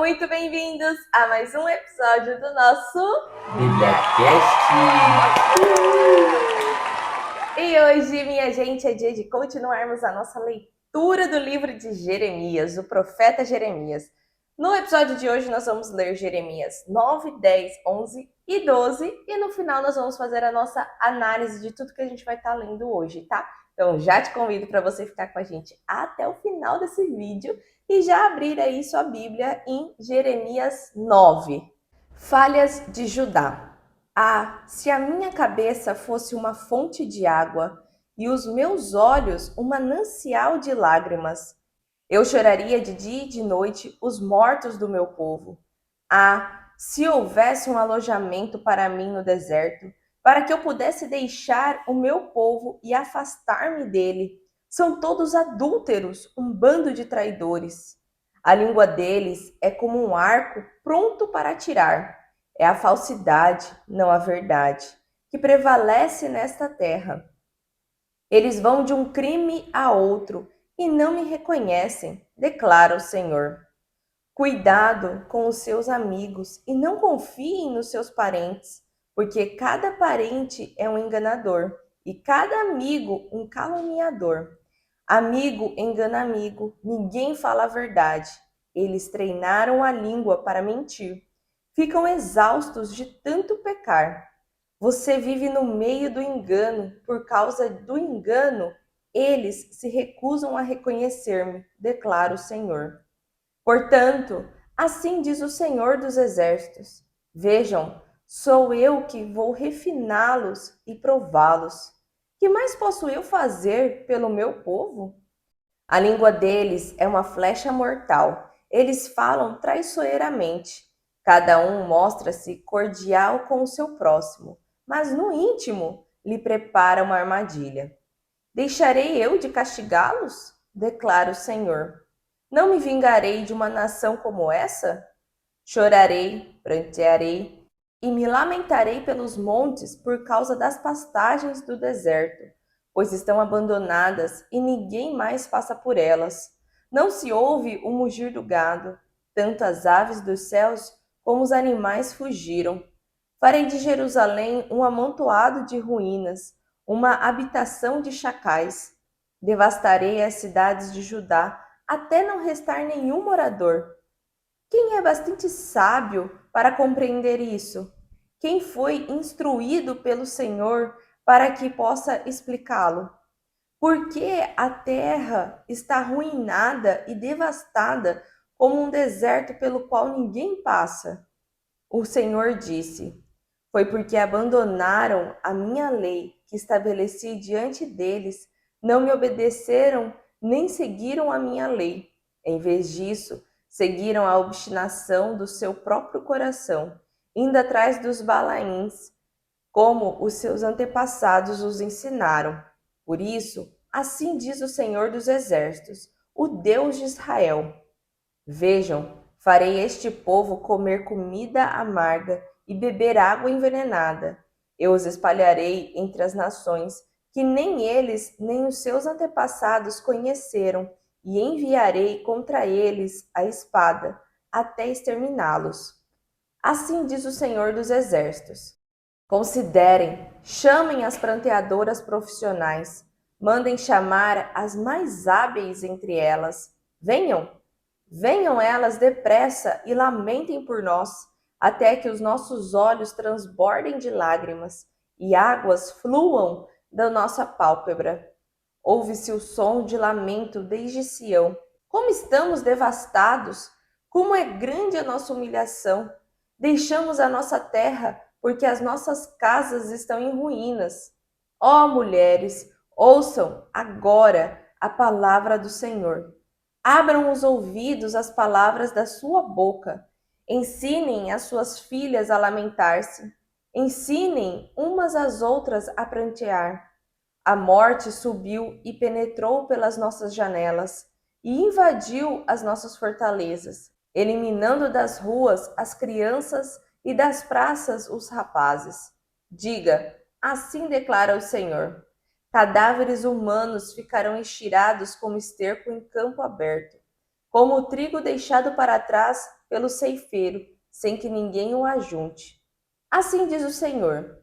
muito bem-vindos a mais um episódio do nosso BíbliaCast! E hoje, minha gente, é dia de continuarmos a nossa leitura do livro de Jeremias, o profeta Jeremias. No episódio de hoje, nós vamos ler Jeremias 9, 10, 11 e 12, e no final nós vamos fazer a nossa análise de tudo que a gente vai estar lendo hoje, tá? Então, já te convido para você ficar com a gente até o final desse vídeo e já abrir aí sua Bíblia em Jeremias 9. Falhas de Judá. Ah, se a minha cabeça fosse uma fonte de água e os meus olhos um manancial de lágrimas, eu choraria de dia e de noite os mortos do meu povo. Ah, se houvesse um alojamento para mim no deserto, para que eu pudesse deixar o meu povo e afastar-me dele. São todos adúlteros, um bando de traidores. A língua deles é como um arco pronto para atirar. É a falsidade, não a verdade, que prevalece nesta terra. Eles vão de um crime a outro e não me reconhecem, declara o Senhor. Cuidado com os seus amigos e não confiem nos seus parentes, porque cada parente é um enganador e cada amigo um caluniador. Amigo engana amigo, ninguém fala a verdade. Eles treinaram a língua para mentir. Ficam exaustos de tanto pecar. Você vive no meio do engano, por causa do engano, eles se recusam a reconhecer-me, declara o Senhor. Portanto, assim diz o Senhor dos Exércitos: vejam, sou eu que vou refiná-los e prová-los. Que mais posso eu fazer pelo meu povo? A língua deles é uma flecha mortal. Eles falam traiçoeiramente. Cada um mostra-se cordial com o seu próximo, mas no íntimo lhe prepara uma armadilha. Deixarei eu de castigá-los? Declara o Senhor. Não me vingarei de uma nação como essa? Chorarei, prantearei e me lamentarei pelos montes por causa das pastagens do deserto, pois estão abandonadas e ninguém mais passa por elas. Não se ouve o mugir do gado, tanto as aves dos céus como os animais fugiram. Farei de Jerusalém um amontoado de ruínas, uma habitação de chacais. Devastarei as cidades de Judá, até não restar nenhum morador. Quem é bastante sábio para compreender isso? Quem foi instruído pelo Senhor para que possa explicá-lo? Por que a terra está arruinada e devastada como um deserto pelo qual ninguém passa? O Senhor disse: foi porque abandonaram a minha lei que estabeleci diante deles, não me obedeceram nem seguiram a minha lei. Em vez disso, seguiram a obstinação do seu próprio coração, indo atrás dos Balaíns, como os seus antepassados os ensinaram. Por isso, assim diz o Senhor dos Exércitos, o Deus de Israel: vejam, farei este povo comer comida amarga e beber água envenenada. Eu os espalharei entre as nações, que nem eles nem os seus antepassados conheceram, e enviarei contra eles a espada, até exterminá-los. Assim diz o Senhor dos Exércitos. Considerem, chamem as pranteadoras profissionais, mandem chamar as mais hábeis entre elas. Venham elas depressa e lamentem por nós, até que os nossos olhos transbordem de lágrimas e águas fluam da nossa pálpebra. Ouve-se o som de lamento desde Sião. Como estamos devastados! Como é grande a nossa humilhação! Deixamos a nossa terra porque as nossas casas estão em ruínas. Ó mulheres, ouçam agora a palavra do Senhor. Abram os ouvidos às palavras da sua boca. Ensinem as suas filhas a lamentar-se. Ensinem umas às outras a prantear. A morte subiu e penetrou pelas nossas janelas e invadiu as nossas fortalezas, eliminando das ruas as crianças e das praças os rapazes. Diga, assim declara o Senhor: cadáveres humanos ficarão estirados como esterco em campo aberto, como o trigo deixado para trás pelo ceifeiro, sem que ninguém o ajunte. Assim diz o Senhor: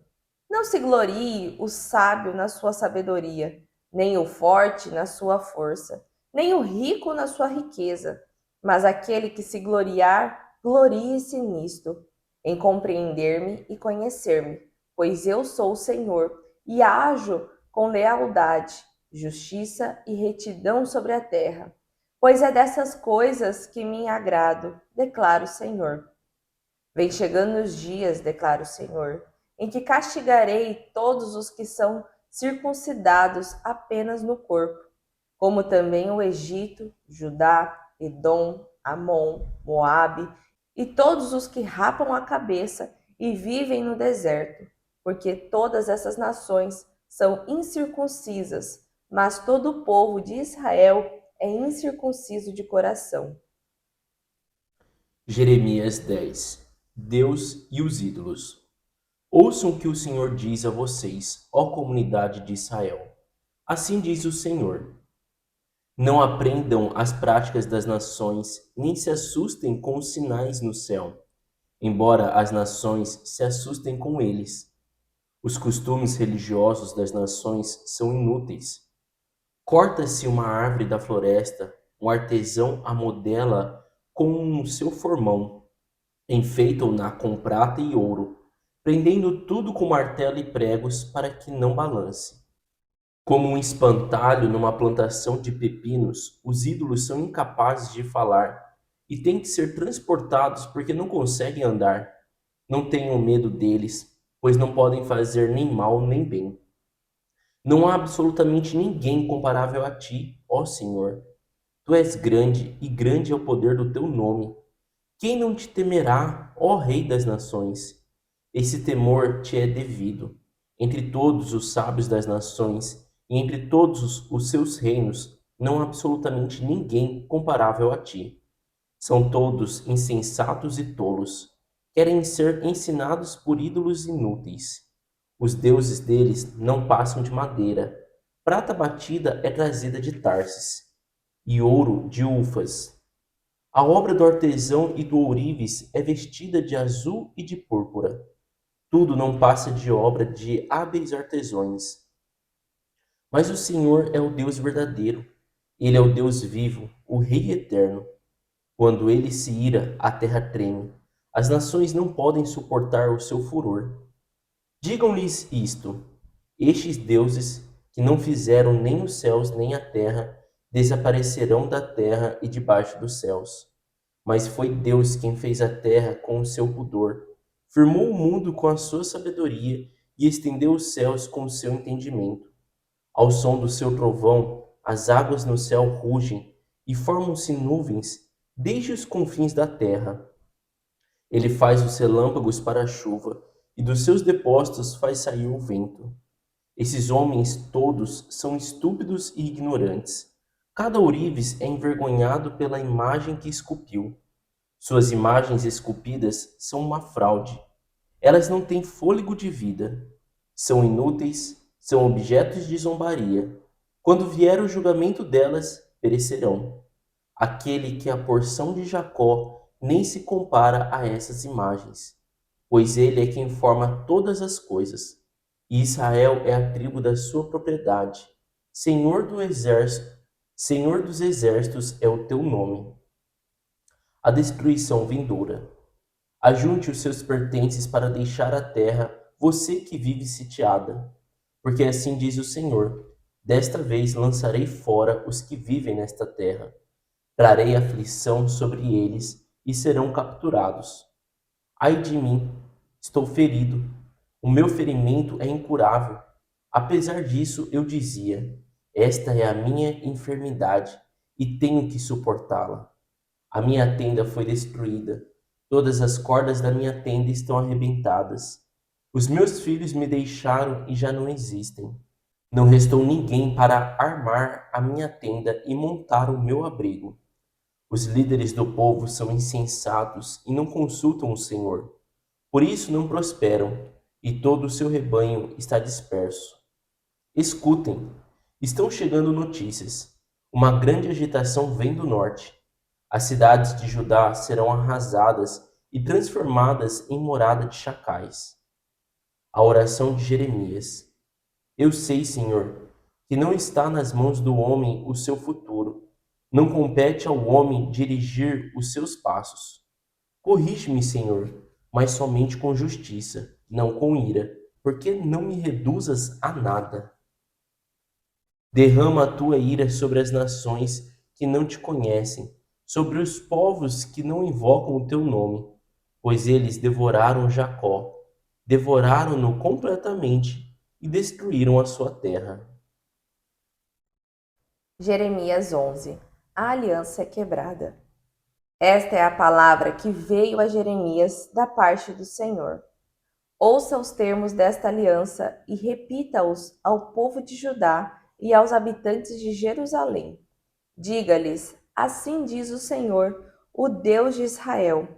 não se glorie o sábio na sua sabedoria, nem o forte na sua força, nem o rico na sua riqueza, mas aquele que se gloriar, glorie-se nisto, em compreender-me e conhecer-me, pois eu sou o Senhor e ajo com lealdade, justiça e retidão sobre a terra. Pois é dessas coisas que me agrado, declara o Senhor. Vem chegando os dias, declara o Senhor, em que castigarei todos os que são circuncidados apenas no corpo, como também o Egito, Judá, Edom, Amon, Moabe e todos os que rapam a cabeça e vivem no deserto, porque todas essas nações são incircuncisas, mas todo o povo de Israel é incircunciso de coração. Jeremias 10. Deus e os ídolos. Ouçam o que o Senhor diz a vocês, ó comunidade de Israel. Assim diz o Senhor: não aprendam as práticas das nações, nem se assustem com os sinais no céu, embora as nações se assustem com eles. Os costumes religiosos das nações são inúteis. Corta-se uma árvore da floresta, um artesão a modela com o seu formão, enfeitam-na com prata e ouro, prendendo tudo com martelo e pregos para que não balance. Como um espantalho numa plantação de pepinos, os ídolos são incapazes de falar e têm que ser transportados porque não conseguem andar. Não tenham medo deles, pois não podem fazer nem mal nem bem. Não há absolutamente ninguém comparável a ti, ó Senhor. Tu és grande e grande é o poder do teu nome. Quem não te temerá, ó Rei das nações? Esse temor te é devido. Entre todos os sábios das nações e entre todos os seus reinos, não há absolutamente ninguém comparável a ti. São todos insensatos e tolos. Querem ser ensinados por ídolos inúteis. Os deuses deles não passam de madeira. Prata batida é trazida de Tarsis, e ouro de Ufas. A obra do artesão e do ourives é vestida de azul e de púrpura. Tudo não passa de obra de hábeis artesãos. Mas o Senhor é o Deus verdadeiro. Ele é o Deus vivo, o Rei eterno. Quando ele se ira, a terra treme. As nações não podem suportar o seu furor. Digam-lhes isto: estes deuses, que não fizeram nem os céus nem a terra, desaparecerão da terra e debaixo dos céus. Mas foi Deus quem fez a terra com o seu pudor, firmou o mundo com a sua sabedoria e estendeu os céus com o seu entendimento. Ao som do seu trovão, as águas no céu rugem e formam-se nuvens desde os confins da terra. Ele faz os relâmpagos para a chuva e dos seus depósitos faz sair o vento. Esses homens todos são estúpidos e ignorantes. Cada ourives é envergonhado pela imagem que esculpiu. Suas imagens esculpidas são uma fraude. Elas não têm fôlego de vida. São inúteis, são objetos de zombaria. Quando vier o julgamento delas, perecerão. Aquele que é a porção de Jacó nem se compara a essas imagens, pois ele é quem forma todas as coisas. E Israel é a tribo da sua propriedade. Senhor do exército, Senhor dos exércitos é o teu nome. A destruição vindoura. Ajunte os seus pertences para deixar a terra, você que vive sitiada. Porque assim diz o Senhor: desta vez lançarei fora os que vivem nesta terra. Trarei aflição sobre eles e serão capturados. Ai de mim, estou ferido. O meu ferimento é incurável. Apesar disso, eu dizia: esta é a minha enfermidade e tenho que suportá-la. A minha tenda foi destruída. Todas as cordas da minha tenda estão arrebentadas. Os meus filhos me deixaram e já não existem. Não restou ninguém para armar a minha tenda e montar o meu abrigo. Os líderes do povo são insensatos e não consultam o Senhor. Por isso não prosperam, e todo o seu rebanho está disperso. Escutem, estão chegando notícias. Uma grande agitação vem do norte. As cidades de Judá serão arrasadas e transformadas em morada de chacais. A oração de Jeremias. Eu sei, Senhor, que não está nas mãos do homem o seu futuro. Não compete ao homem dirigir os seus passos. Corrige-me, Senhor, mas somente com justiça, não com ira, porque não me reduzas a nada. Derrama a tua ira sobre as nações que não te conhecem, sobre os povos que não invocam o teu nome, pois eles devoraram Jacó, devoraram-no completamente e destruíram a sua terra. Jeremias 11. A aliança é quebrada. Esta é a palavra que veio a Jeremias da parte do Senhor. Ouça os termos desta aliança e repita-os ao povo de Judá e aos habitantes de Jerusalém. Diga-lhes: assim diz o Senhor, o Deus de Israel: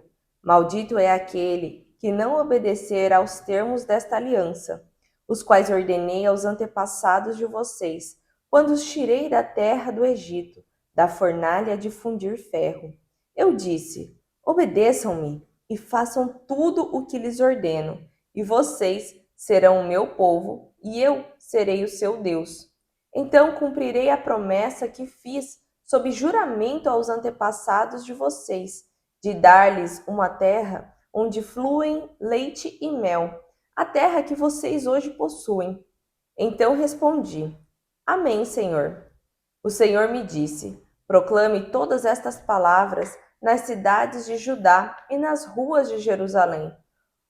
maldito é aquele que não obedecer aos termos desta aliança, os quais ordenei aos antepassados de vocês, quando os tirei da terra do Egito, da fornalha de fundir ferro. Eu disse: obedeçam-me e façam tudo o que lhes ordeno, e vocês serão o meu povo, e eu serei o seu Deus. Então cumprirei a promessa que fiz sob juramento aos antepassados de vocês, de dar-lhes uma terra onde fluem leite e mel, a terra que vocês hoje possuem. Então respondi: Amém, Senhor. O Senhor me disse: proclame todas estas palavras nas cidades de Judá e nas ruas de Jerusalém.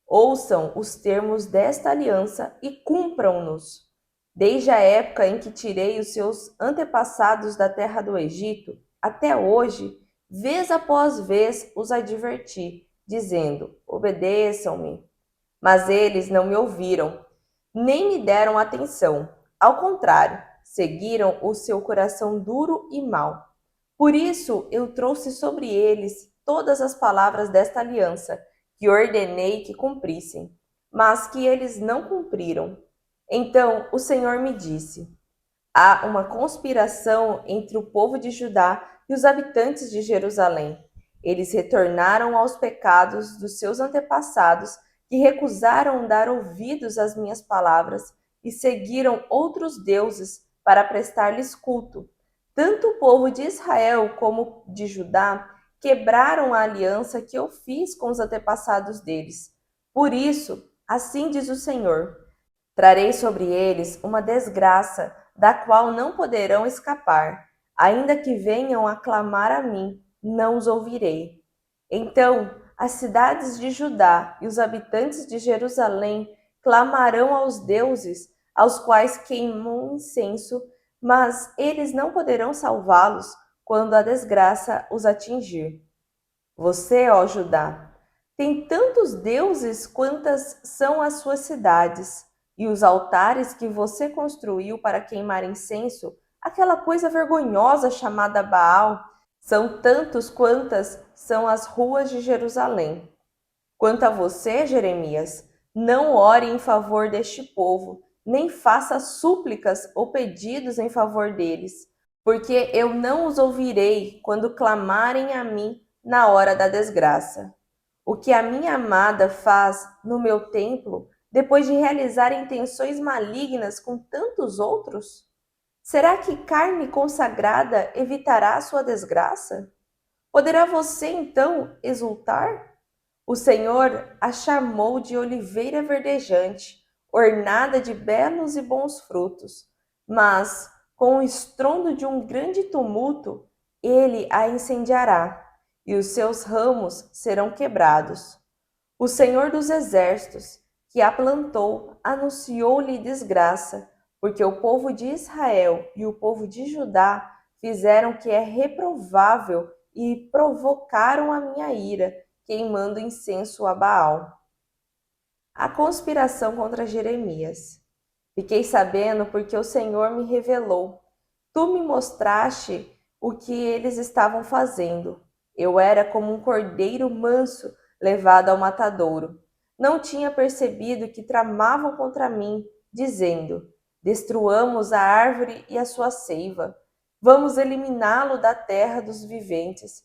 Ouçam os termos desta aliança e cumpram-nos. Desde a época em que tirei os seus antepassados da terra do Egito, até hoje, vez após vez os adverti, dizendo: obedeçam-me. Mas eles não me ouviram, nem me deram atenção. Ao contrário, seguiram o seu coração duro e mau. Por isso eu trouxe sobre eles todas as palavras desta aliança, que ordenei que cumprissem, mas que eles não cumpriram. Então o Senhor me disse: há uma conspiração entre o povo de Judá e os habitantes de Jerusalém. Eles retornaram aos pecados dos seus antepassados, que recusaram dar ouvidos às minhas palavras e seguiram outros deuses para prestar-lhes culto. Tanto o povo de Israel como de Judá quebraram a aliança que eu fiz com os antepassados deles. Por isso, assim diz o Senhor: trarei sobre eles uma desgraça da qual não poderão escapar. Ainda que venham a clamar a mim, não os ouvirei. Então as cidades de Judá e os habitantes de Jerusalém clamarão aos deuses aos quais queimam incenso, mas eles não poderão salvá-los quando a desgraça os atingir. Você, ó Judá, tem tantos deuses quantas são as suas cidades, e os altares que você construiu para queimar incenso, aquela coisa vergonhosa chamada Baal, são tantos quantas são as ruas de Jerusalém. Quanto a você, Jeremias, não ore em favor deste povo, nem faça súplicas ou pedidos em favor deles, porque eu não os ouvirei quando clamarem a mim na hora da desgraça. O que a minha amada faz no meu templo, depois de realizar intenções malignas com tantos outros? Será que carne consagrada evitará a sua desgraça? Poderá você então exultar? O Senhor a chamou de oliveira verdejante, ornada de belos e bons frutos, mas, com o estrondo de um grande tumulto, ele a incendiará, e os seus ramos serão quebrados. O Senhor dos Exércitos, que a plantou, anunciou-lhe desgraça, porque o povo de Israel e o povo de Judá fizeram o que é reprovável e provocaram a minha ira, queimando incenso a Baal. A conspiração contra Jeremias. Fiquei sabendo porque o Senhor me revelou. Tu me mostraste o que eles estavam fazendo. Eu era como um cordeiro manso levado ao matadouro. Não tinha percebido que tramavam contra mim, dizendo: destruamos a árvore e a sua seiva. Vamos eliminá-lo da terra dos viventes.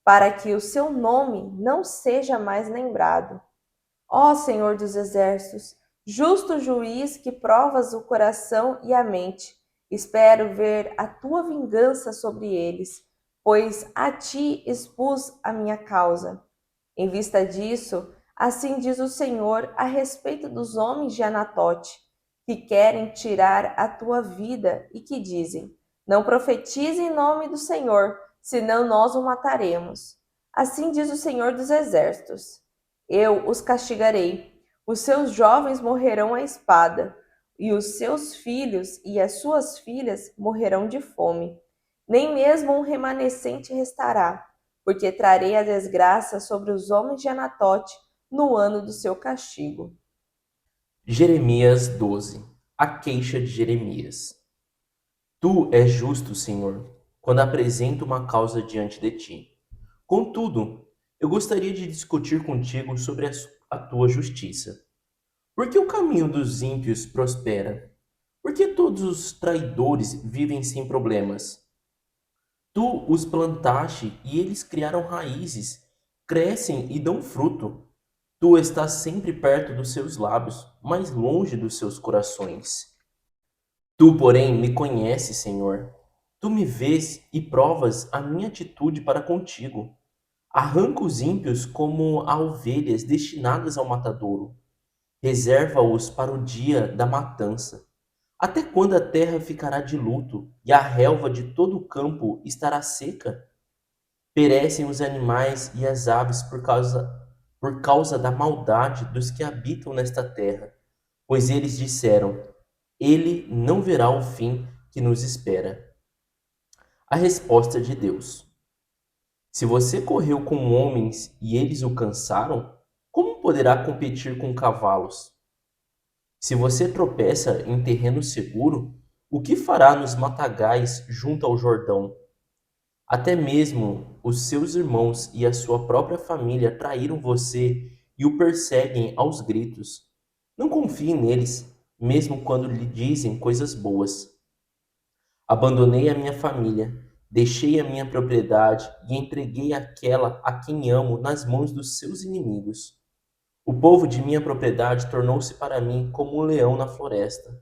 para que o seu nome não seja mais lembrado. Ó Senhor dos exércitos, justo juiz que provas o coração e a mente, espero ver a tua vingança sobre eles, pois a ti expus a minha causa. Em vista disso, assim diz o Senhor a respeito dos homens de Anatote, que querem tirar a tua vida e que dizem: não profetize em nome do Senhor, senão nós o mataremos. Assim diz o Senhor dos exércitos: eu os castigarei. Os seus jovens morrerão à espada, e os seus filhos e as suas filhas morrerão de fome. Nem mesmo um remanescente restará, porque trarei a desgraça sobre os homens de Anatote no ano do seu castigo. Jeremias 12. A queixa de Jeremias. Tu és justo, Senhor, quando apresento uma causa diante de ti. Contudo, eu gostaria de discutir contigo sobre a tua justiça. Por que o caminho dos ímpios prospera? Por que todos os traidores vivem sem problemas? Tu os plantaste e eles criaram raízes, crescem e dão fruto. Tu estás sempre perto dos seus lábios, mas longe dos seus corações. Tu, porém, me conheces, Senhor. Tu me vês e provas a minha atitude para contigo. Arranca os ímpios como a ovelhas destinadas ao matadouro. Reserva-os para o dia da matança. Até quando a terra ficará de luto e a relva de todo o campo estará seca? Perecem os animais e as aves por causa da maldade dos que habitam nesta terra, pois eles disseram: ele não verá o fim que nos espera. A resposta de Deus: se você correu com homens e eles o cansaram, como poderá competir com cavalos? Se você tropeça em terreno seguro, o que fará nos matagais junto ao Jordão? Até mesmo os seus irmãos e a sua própria família traíram você e o perseguem aos gritos. Não confie neles, mesmo quando lhe dizem coisas boas. Abandonei a minha família, deixei a minha propriedade e entreguei aquela a quem amo nas mãos dos seus inimigos. O povo de minha propriedade tornou-se para mim como um leão na floresta.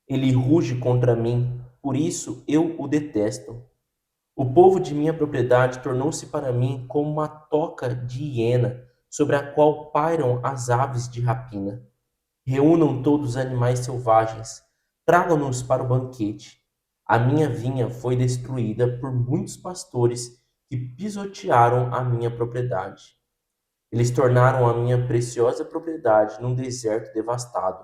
Ele ruge contra mim, por isso eu o detesto. O povo de minha propriedade tornou-se para mim como uma toca de hiena, sobre a qual pairam as aves de rapina. Reúnam todos os animais selvagens, tragam-nos para o banquete. A minha vinha foi destruída por muitos pastores que pisotearam a minha propriedade. Eles tornaram a minha preciosa propriedade num deserto devastado.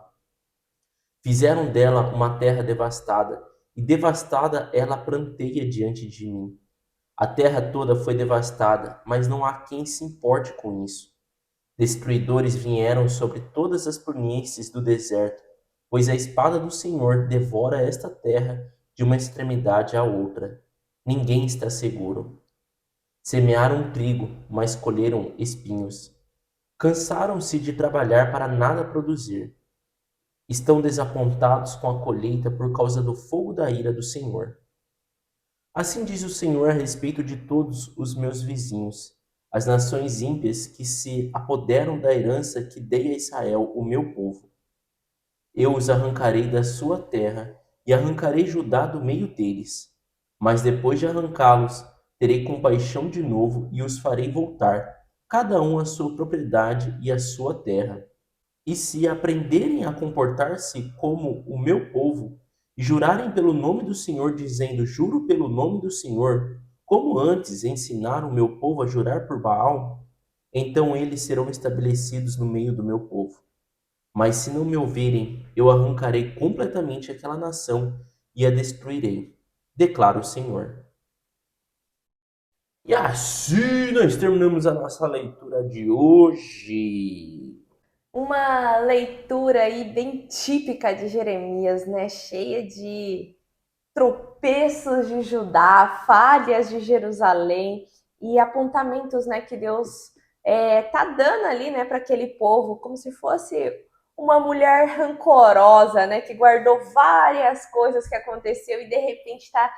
Fizeram dela uma terra devastada, e devastada ela pranteia diante de mim. A terra toda foi devastada, mas não há quem se importe com isso. Destruidores vieram sobre todas as planícies do deserto, pois a espada do Senhor devora esta terra de uma extremidade à outra. Ninguém está seguro. Semearam trigo, mas colheram espinhos. Cansaram-se de trabalhar para nada produzir. Estão desapontados com a colheita por causa do fogo da ira do Senhor. Assim diz o Senhor a respeito de todos os meus vizinhos, as nações ímpias que se apoderam da herança que dei a Israel, o meu povo. Eu os arrancarei da sua terra e arrancarei Judá do meio deles. Mas depois de arrancá-los, terei compaixão de novo e os farei voltar, cada um à sua propriedade e à sua terra. E se aprenderem a comportar-se como o meu povo, e jurarem pelo nome do Senhor, dizendo: juro pelo nome do Senhor, como antes ensinaram o meu povo a jurar por Baal, então eles serão estabelecidos no meio do meu povo. Mas se não me ouvirem, eu arrancarei completamente aquela nação e a destruirei, declara o Senhor. E assim nós terminamos a nossa leitura de hoje. Uma leitura aí bem típica de Jeremias, né? Cheia de tropeços de Judá, falhas de Jerusalém e apontamentos, né, que Deus tá dando ali, né, para aquele povo, como se fosse uma mulher rancorosa, né, que guardou várias coisas que aconteceu e de repente está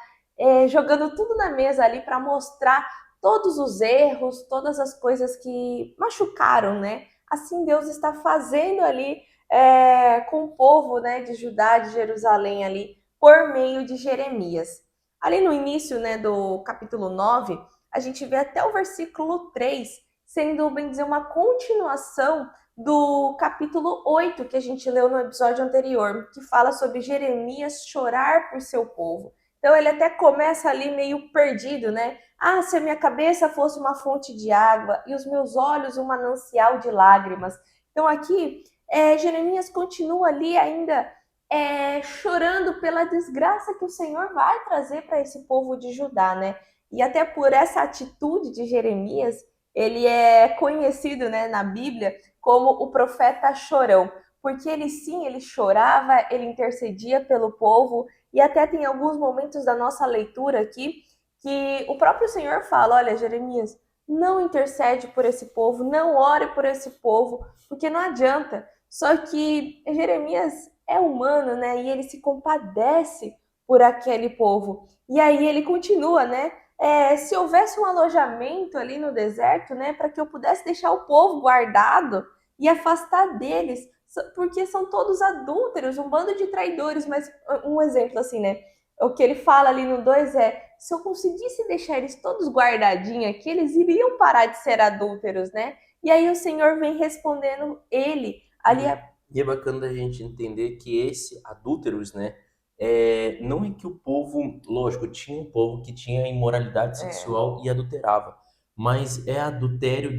jogando tudo na mesa ali para mostrar todos os erros, todas as coisas que machucaram, né? Assim Deus está fazendo ali com o povo, né, de Judá, de Jerusalém ali, por meio de Jeremias. Ali no início, né, do capítulo 9, a gente vê até o versículo 3, sendo, bem dizer, uma continuação do capítulo 8 que a gente leu no episódio anterior, que fala sobre Jeremias chorar por seu povo. Então ele até começa ali meio perdido, né? Ah, se a minha cabeça fosse uma fonte de água e os meus olhos um manancial de lágrimas. Então aqui Jeremias continua ali ainda chorando pela desgraça que o Senhor vai trazer para esse povo de Judá, né? E até por essa atitude de Jeremias, ele é conhecido, né, na Bíblia como o profeta chorão, porque ele sim, ele chorava, ele intercedia pelo povo, e até tem alguns momentos da nossa leitura aqui que o próprio Senhor fala: olha, Jeremias, não intercede por esse povo, não ore por esse povo, porque não adianta. Só que Jeremias é humano, né? E ele se compadece por aquele povo. E aí ele continua, né? Se houvesse um alojamento ali no deserto, né, para que eu pudesse deixar o povo guardado e afastar deles, porque são todos adúlteros, um bando de traidores. Mas um exemplo assim, né? O que ele fala ali no 2 se eu conseguisse deixar eles todos guardadinhos aqui, eles iriam parar de ser adúlteros, né? E aí o Senhor vem respondendo ele ali. E é bacana da gente entender que esse adúlteros, né, não é que o povo, lógico, tinha um povo que tinha imoralidade sexual e adulterava, mas é adultério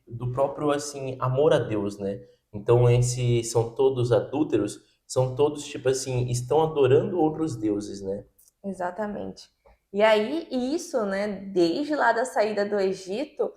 do próprio, assim, amor a Deus, né? Então, esses são todos adúlteros, são todos, tipo assim, estão adorando outros deuses, né? Exatamente. E aí, isso, né, desde lá da saída do Egito,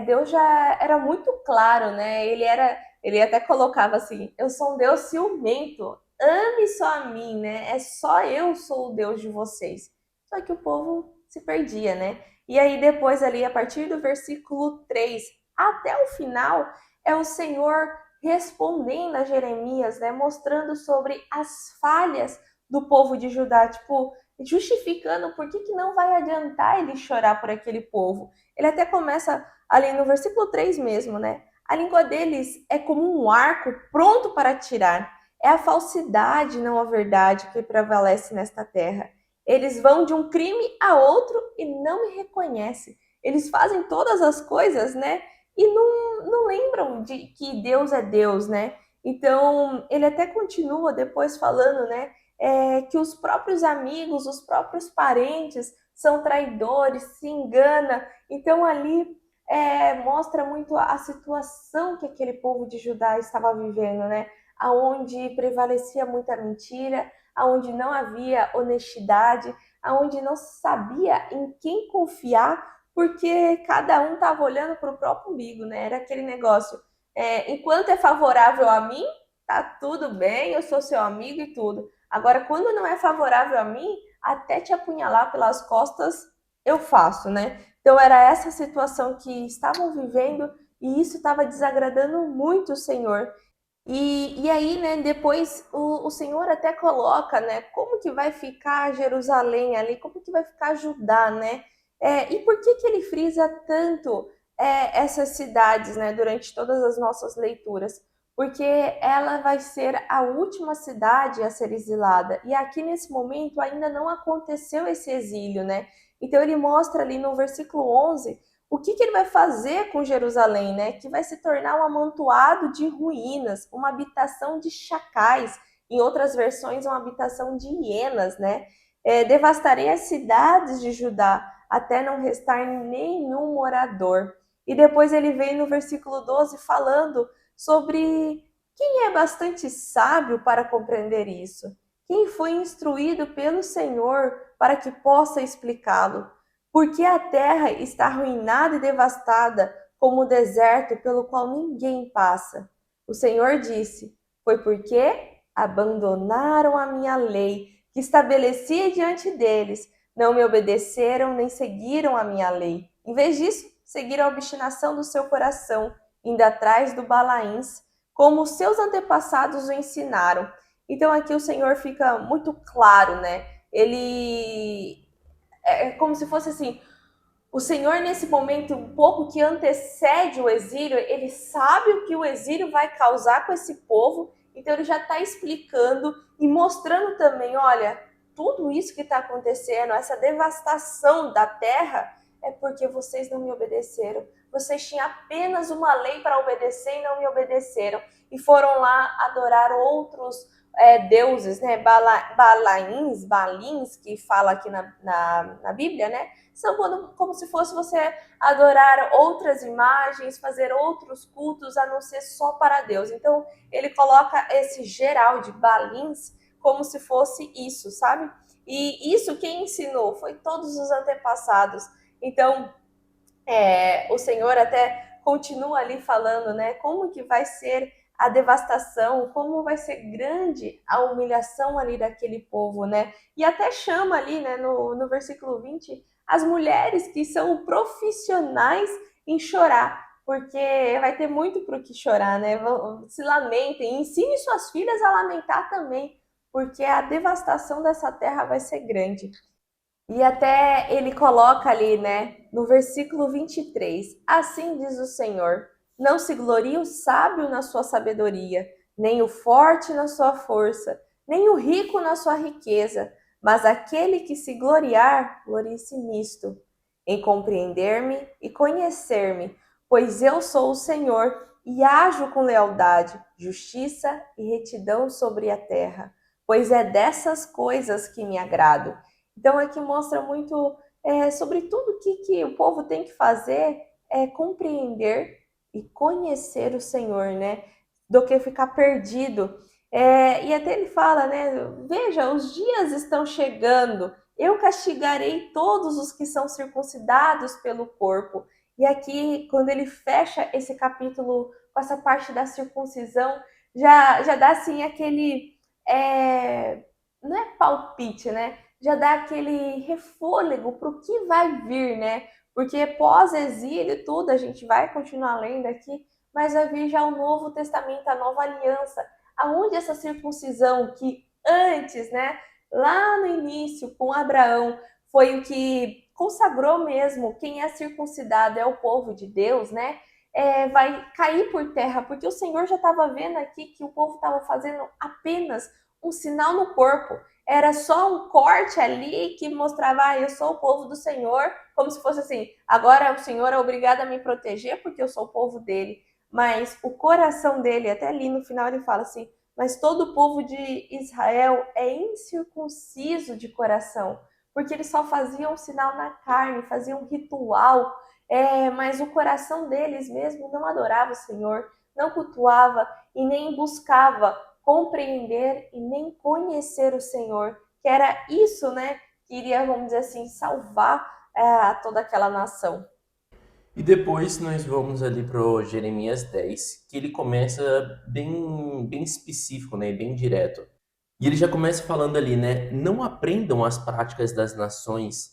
Deus já era muito claro, né? Ele até colocava assim: eu sou um Deus ciumento, ame só a mim, né? É só eu sou o Deus de vocês. Só que o povo se perdia, né? E aí, depois, ali, a partir do versículo 3 até o final, é o Senhor respondendo a Jeremias, né? Mostrando sobre as falhas do povo de Judá, tipo, justificando por que não vai adiantar ele chorar por aquele povo. Ele até começa ali no versículo 3 mesmo, né? A língua deles é como um arco pronto para atirar. É a falsidade, não a verdade, que prevalece nesta terra. Eles vão de um crime a outro e não me reconhecem. Eles fazem todas as coisas, né? E não lembram de que Deus é Deus, né? Então, ele até continua depois falando, né? Que os próprios amigos, os próprios parentes são traidores, se engana. Então ali mostra muito a situação que aquele povo de Judá estava vivendo, né? Aonde prevalecia muita mentira, aonde não havia honestidade, aonde não se sabia em quem confiar, porque cada um estava olhando para o próprio umbigo, né? Era aquele negócio. Enquanto é favorável a mim, tá tudo bem, eu sou seu amigo e tudo. Agora, quando não é favorável a mim, até te apunhalar pelas costas, eu faço, né? Então, era essa situação que estavam vivendo e isso estava desagradando muito o Senhor. E aí, né, depois o Senhor até coloca, né, como que vai ficar Jerusalém ali, como que vai ficar Judá, né? E por que ele frisa tanto essas cidades, né, durante todas as nossas leituras? Porque ela vai ser a última cidade a ser exilada. E aqui nesse momento ainda não aconteceu esse exílio, né? Então ele mostra ali no versículo 11 o que ele vai fazer com Jerusalém, né? Que vai se tornar um amontoado de ruínas, uma habitação de chacais, em outras versões, uma habitação de hienas, né? Devastarei as cidades de Judá, até não restar nenhum morador. E depois ele vem no versículo 12 falando sobre quem é bastante sábio para compreender isso, quem foi instruído pelo Senhor para que possa explicá-lo. Porque a terra está arruinada e devastada, como o deserto pelo qual ninguém passa. O Senhor disse: foi porque abandonaram a minha lei, que estabelecia diante deles, não me obedeceram nem seguiram a minha lei. Em vez disso, seguiram a obstinação do seu coração, indo atrás do Balaíns, como os seus antepassados o ensinaram. Então aqui o Senhor fica muito claro, né? Ele como se fosse assim, O Senhor, nesse momento um pouco que antecede o exílio, ele sabe o que o exílio vai causar com esse povo, então ele já está explicando e mostrando também, olha, tudo isso que está acontecendo, essa devastação da terra, é porque vocês não me obedeceram. Vocês tinham apenas uma lei para obedecer e não me obedeceram. E foram lá adorar outros deuses, né? Balins, que fala aqui na Bíblia, né? São como se fosse você adorar outras imagens, fazer outros cultos, a não ser só para Deus. Então, ele coloca esse geral de balins como se fosse isso, sabe? E isso quem ensinou foi todos os antepassados. Então, o Senhor até continua ali falando, né? Como que vai ser a devastação, como vai ser grande a humilhação ali daquele povo, né? E até chama ali, né, no versículo 20, as mulheres que são profissionais em chorar, porque vai ter muito para o que chorar, né? Se lamentem, ensine suas filhas a lamentar também, porque a devastação dessa terra vai ser grande. E até ele coloca ali, né, no versículo 23, assim diz o Senhor, não se glorie o sábio na sua sabedoria, nem o forte na sua força, nem o rico na sua riqueza, mas aquele que se gloriar, glorie-se nisto, em compreender-me e conhecer-me, pois eu sou o Senhor e ajo com lealdade, justiça e retidão sobre a terra, pois é dessas coisas que me agrado. Então aqui mostra muito sobre tudo que o povo tem que fazer é compreender e conhecer o Senhor, né? Do que ficar perdido. E até ele fala, né? Veja, os dias estão chegando. Eu castigarei todos os que são circuncidados pelo corpo. E aqui, quando ele fecha esse capítulo com essa parte da circuncisão, já dá assim aquele. Não é palpite, né? Já dá aquele refôlego para o que vai vir, né? Porque pós-exílio e tudo, a gente vai continuar lendo aqui, mas vai vir já o Novo Testamento, a nova aliança, aonde essa circuncisão que antes, né, lá no início com Abraão, foi o que consagrou mesmo quem é circuncidado é o povo de Deus, né? Vai cair por terra, porque o Senhor já estava vendo aqui que o povo estava fazendo apenas um sinal no corpo. Era só um corte ali que mostrava, eu sou o povo do Senhor, como se fosse assim, agora o Senhor é obrigado a me proteger porque eu sou o povo dele. Mas o coração dele, até ali no final ele fala assim, mas todo o povo de Israel é incircunciso de coração, porque eles só faziam um sinal na carne, faziam um ritual, mas o coração deles mesmo não adorava o Senhor, não cultuava e nem buscava compreender e nem conhecer o Senhor, que era isso, né, que iria, vamos dizer assim, salvar toda aquela nação. E depois nós vamos ali para o Jeremias 10, que ele começa bem específico, né, bem direto. E ele já começa falando ali, né, não aprendam as práticas das nações.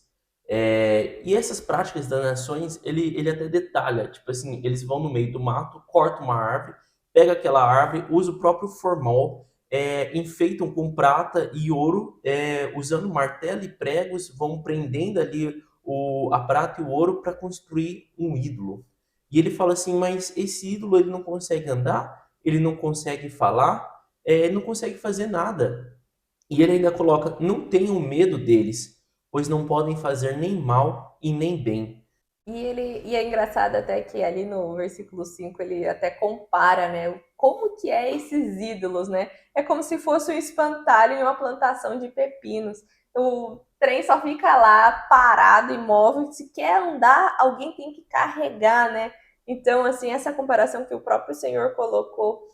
E essas práticas das nações, ele até detalha, tipo assim, eles vão no meio do mato, cortam uma árvore, pega aquela árvore, usa o próprio formol, enfeitam com prata e ouro, usando martelo e pregos, vão prendendo ali a prata e o ouro para construir um ídolo. E ele fala assim, mas esse ídolo ele não consegue andar, ele não consegue falar, não consegue fazer nada. E ele ainda coloca, não tenham medo deles, pois não podem fazer nem mal e nem bem. E é engraçado até que ali no versículo 5 ele até compara, né, como que é esses ídolos, né? É como se fosse um espantalho em uma plantação de pepinos. O trem só fica lá parado, imóvel, se quer andar, alguém tem que carregar, né? Então, assim, essa comparação que o próprio Senhor colocou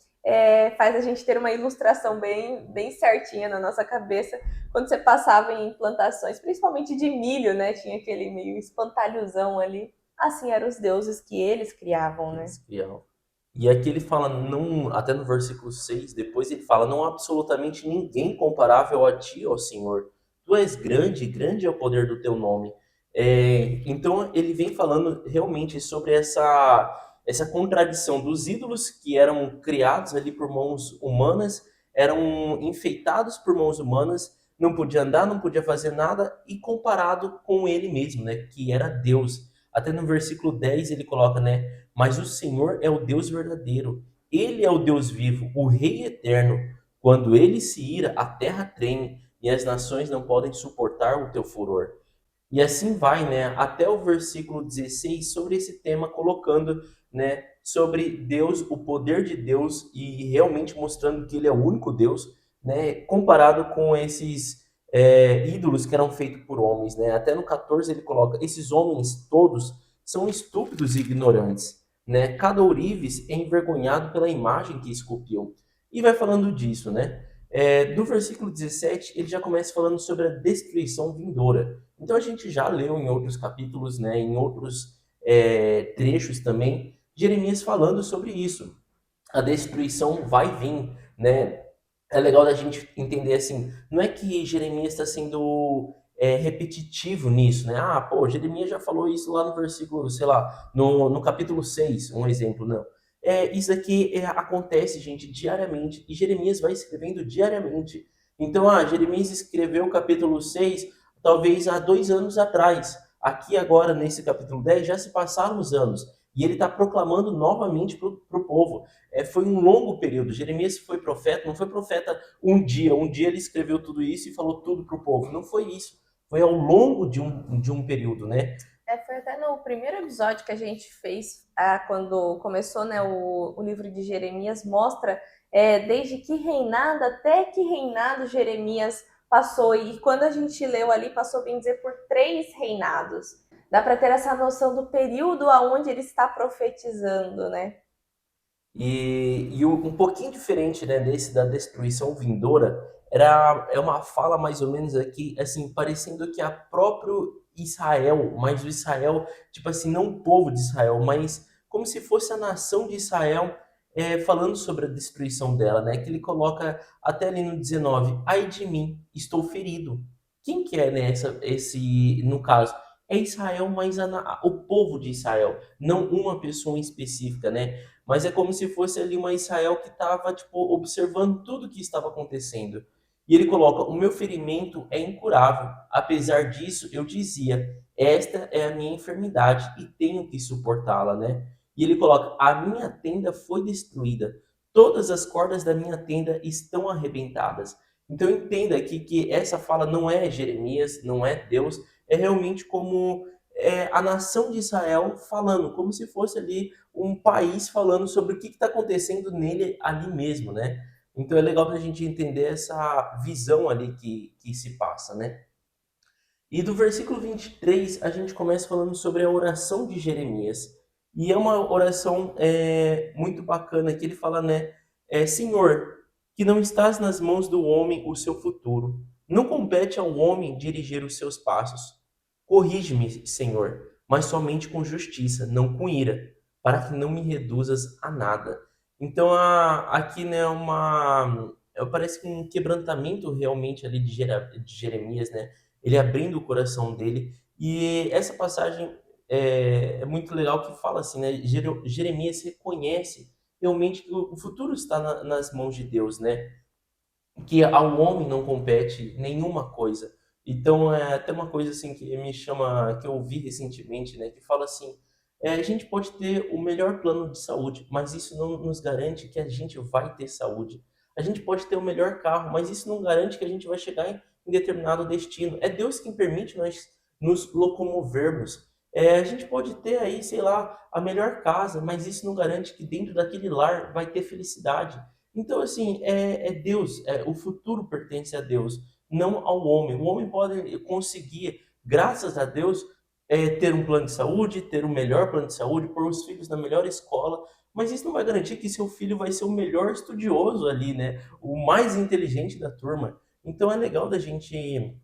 faz a gente ter uma ilustração bem certinha na nossa cabeça quando você passava em plantações, principalmente de milho, né? Tinha aquele meio espantalhozão ali. Assim eram os deuses que eles criavam, né? E aqui ele fala, não, até no versículo 6, depois ele fala, não há absolutamente ninguém comparável a ti, ó Senhor. Tu és grande, grande é o poder do teu nome. Então ele vem falando realmente sobre essa contradição dos ídolos que eram criados ali por mãos humanas, eram enfeitados por mãos humanas, não podia andar, não podia fazer nada, e comparado com ele mesmo, né, que era Deus. Até no versículo 10 ele coloca, né? Mas o Senhor é o Deus verdadeiro. Ele é o Deus vivo, o Rei eterno. Quando ele se ira, a terra treme e as nações não podem suportar o teu furor. E assim vai, né, até o versículo 16 sobre esse tema, colocando, né, sobre Deus, o poder de Deus e realmente mostrando que ele é o único Deus, né, comparado com esses ídolos que eram feitos por homens, né? Até no 14 ele coloca: esses homens todos são estúpidos e ignorantes, né? Cada ourives é envergonhado pela imagem que esculpiu. E vai falando disso, né? Do versículo 17 ele já começa falando sobre a destruição vindoura. Então a gente já leu em outros capítulos, né, em outros trechos também, Jeremias falando sobre isso. A destruição vai vir, né? É legal da gente entender assim, não é que Jeremias está sendo repetitivo nisso, né? Ah, pô, Jeremias já falou isso lá no versículo, sei lá, no capítulo 6, um exemplo, não. Isso aqui acontece, gente, diariamente, e Jeremias vai escrevendo diariamente. Então, Jeremias escreveu o capítulo 6 talvez há 2 anos atrás. Aqui agora, nesse capítulo 10 já se passaram os anos. E ele está proclamando novamente para o povo. Foi um longo período. Jeremias foi profeta, não foi profeta um dia. Um dia ele escreveu tudo isso e falou tudo para o povo. Não foi isso. Foi ao longo de um período, né? Foi até no primeiro episódio que a gente fez, quando começou, né, o livro de Jeremias, mostra desde que reinado até que reinado Jeremias passou. E quando a gente leu ali, passou, bem dizer, por 3 reinados. Dá para ter essa noção do período aonde ele está profetizando, né? E um pouquinho diferente, né, desse da destruição vindoura, é uma fala mais ou menos aqui, assim, parecendo que a próprio Israel, mas o Israel, tipo assim, não o povo de Israel, mas como se fosse a nação de Israel falando sobre a destruição dela, né? Que ele coloca até ali no 19: ai de mim, estou ferido. Quem que é, né, no caso? É Israel, mas o povo de Israel, não uma pessoa em específica, né? Mas é como se fosse ali uma Israel que estava tipo observando tudo o que estava acontecendo. E ele coloca: o meu ferimento é incurável. Apesar disso, eu dizia: esta é a minha enfermidade e tenho que suportá-la, né? E ele coloca: a minha tenda foi destruída. Todas as cordas da minha tenda estão arrebentadas. Então entenda aqui que essa fala não é Jeremias, não é Deus, é realmente como a nação de Israel falando, como se fosse ali um país falando sobre o que está acontecendo nele ali mesmo, né? Então é legal para a gente entender essa visão ali que se passa, né? E do versículo 23 a gente começa falando sobre a oração de Jeremias. E é uma oração muito bacana que ele fala, né? Senhor, que não estás nas mãos do homem o seu futuro. Não compete ao homem dirigir os seus passos. Corrige-me, Senhor, mas somente com justiça, não com ira, para que não me reduzas a nada. Então, aqui, né, parece que um quebrantamento realmente ali de Jeremias, né? Ele abrindo o coração dele. E essa passagem é muito legal que fala assim, né? Jeremias reconhece realmente que o futuro está nas mãos de Deus, né? Que ao homem não compete nenhuma coisa. Então, é até uma coisa assim que me chama, que eu ouvi recentemente, né, que fala assim: a gente pode ter o melhor plano de saúde, mas isso não nos garante que a gente vai ter saúde. A gente pode ter o melhor carro, mas isso não garante que a gente vai chegar em determinado destino. É Deus quem permite nós nos locomovermos. A gente pode ter aí, sei lá, a melhor casa, mas isso não garante que dentro daquele lar vai ter felicidade. Então, assim, é Deus, o futuro pertence a Deus, não ao homem. O homem pode conseguir, graças a Deus, ter um plano de saúde, ter o melhor plano de saúde, pôr os filhos na melhor escola, mas isso não vai garantir que seu filho vai ser o melhor estudioso ali, né? O mais inteligente da turma. Então é legal da gente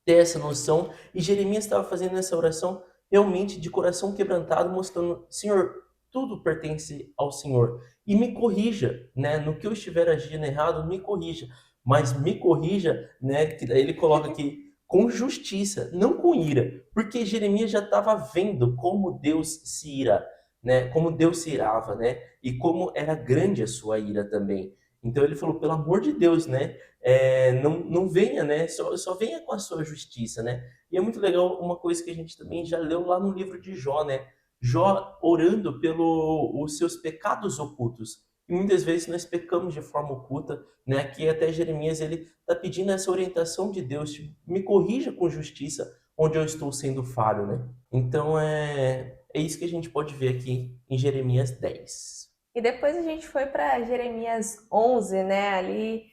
ter essa noção. E Jeremias estava fazendo essa oração realmente de coração quebrantado, mostrando: Senhor, tudo pertence ao Senhor. E me corrija, né? No que eu estiver agindo errado, me corrija. Mas me corrija, né? Que daí ele coloca aqui, com justiça, não com ira. Porque Jeremias já estava vendo como Deus se ira, né? Como Deus se irava, né? E como era grande a sua ira também. Então ele falou, pelo amor de Deus, né? Não venha, né? Só venha com a sua justiça, né? E é muito legal uma coisa que a gente também já leu lá no livro de Jó, né? Jó orando pelos os seus pecados ocultos. E muitas vezes nós pecamos de forma oculta, né? Aqui até Jeremias ele está pedindo essa orientação de Deus, tipo, me corrija com justiça onde eu estou sendo falho, né? Então é isso que a gente pode ver aqui em Jeremias 10. E depois a gente foi para Jeremias 11, né? Ali,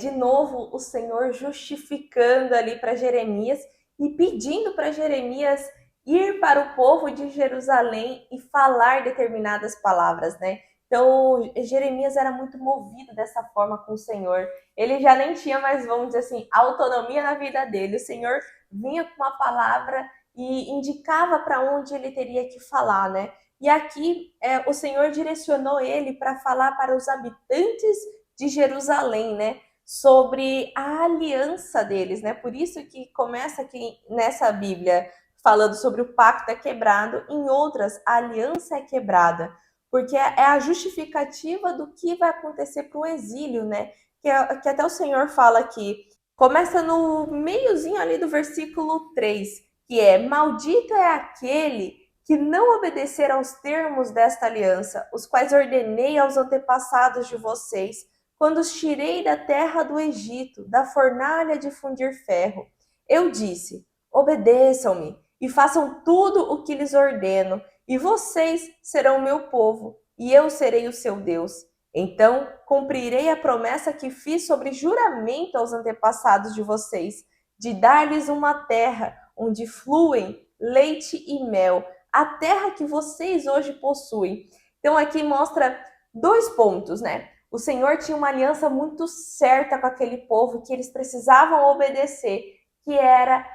de novo, o Senhor justificando ali para Jeremias e pedindo para Jeremias ir para o povo de Jerusalém e falar determinadas palavras, né? Então, Jeremias era muito movido dessa forma com o Senhor. Ele já nem tinha mais, vamos dizer assim, autonomia na vida dele. O Senhor vinha com uma palavra e indicava para onde ele teria que falar, né? E aqui o Senhor direcionou ele para falar para os habitantes de Jerusalém, né? Sobre a aliança deles, né? Por isso que começa aqui nessa Bíblia falando sobre o pacto é quebrado, em outras a aliança é quebrada, porque é a justificativa do que vai acontecer para o exílio, né? Que até o Senhor fala aqui, começa no meiozinho ali do versículo 3, que é: maldito é aquele que não obedecer aos termos desta aliança, os quais ordenei aos antepassados de vocês, quando os tirei da terra do Egito, da fornalha de fundir ferro. Eu disse: obedeçam-me e façam tudo o que lhes ordeno, e vocês serão meu povo, e eu serei o seu Deus. Então cumprirei a promessa que fiz sobre juramento aos antepassados de vocês, de dar-lhes uma terra onde fluem leite e mel, a terra que vocês hoje possuem. Então aqui mostra dois pontos, né? O Senhor tinha uma aliança muito certa com aquele povo que eles precisavam obedecer, que era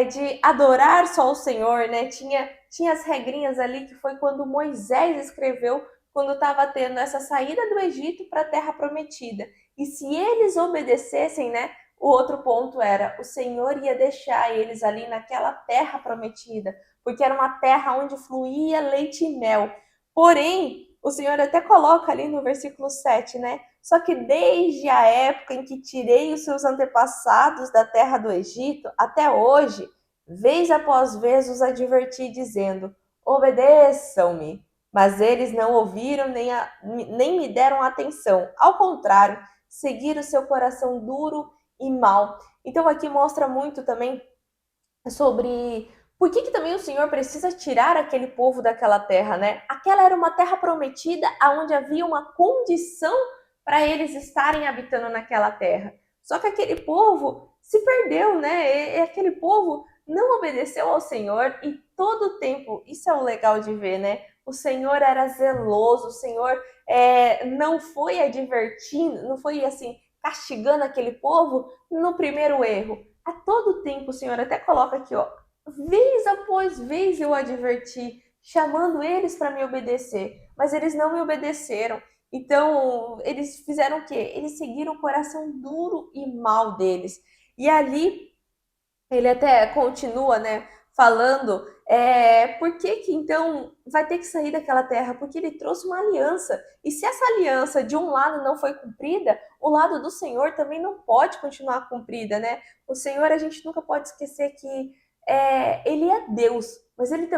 de adorar só o Senhor, né? Tinha as regrinhas ali que foi quando Moisés escreveu quando estava tendo essa saída do Egito para a Terra Prometida. E se eles obedecessem, né? O outro ponto era, o Senhor ia deixar eles ali naquela Terra Prometida, porque era uma terra onde fluía leite e mel. Porém, o Senhor até coloca ali no versículo 7, né? Só que desde a época em que tirei os seus antepassados da terra do Egito até hoje, vez após vez os adverti, dizendo: obedeçam-me. Mas eles não ouviram nem me deram atenção. Ao contrário, seguiram seu coração duro e mau. Então aqui mostra muito também sobre por que também o Senhor precisa tirar aquele povo daquela terra, né? Aquela era uma terra prometida onde havia uma condição para eles estarem habitando naquela terra. Só que aquele povo se perdeu, né? E aquele povo não obedeceu ao Senhor e todo o tempo, isso é o legal de ver, né? O Senhor era zeloso, o Senhor não foi advertindo, não foi assim, castigando aquele povo no primeiro erro. A todo tempo o Senhor até coloca aqui, ó, vez após vez eu adverti, chamando eles para me obedecer, mas eles não me obedeceram. Então, eles fizeram o quê? Eles seguiram o coração duro e mau deles. E ali, ele até continua, né, falando, por que então vai ter que sair daquela terra? Porque ele trouxe uma aliança. E se essa aliança de um lado não foi cumprida, o lado do Senhor também não pode continuar cumprida, né? O Senhor, a gente nunca pode esquecer que ele é Deus, mas ele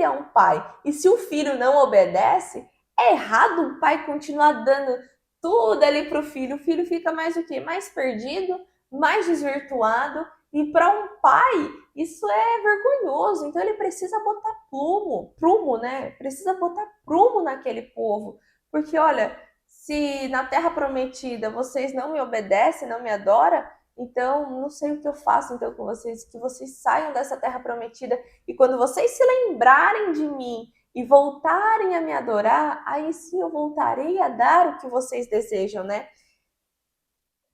é um pai. E se o filho não obedece, é errado o pai continuar dando tudo ali para o filho. O filho fica mais o quê? Mais perdido, mais desvirtuado. E para um pai, isso é vergonhoso. Então ele precisa botar prumo, né? Precisa botar prumo naquele povo. Porque olha, se na terra prometida vocês não me obedecem, não me adoram, então não sei o que eu faço então com vocês, que vocês saiam dessa terra prometida e quando vocês se lembrarem de mim e voltarem a me adorar, aí sim eu voltarei a dar o que vocês desejam, né?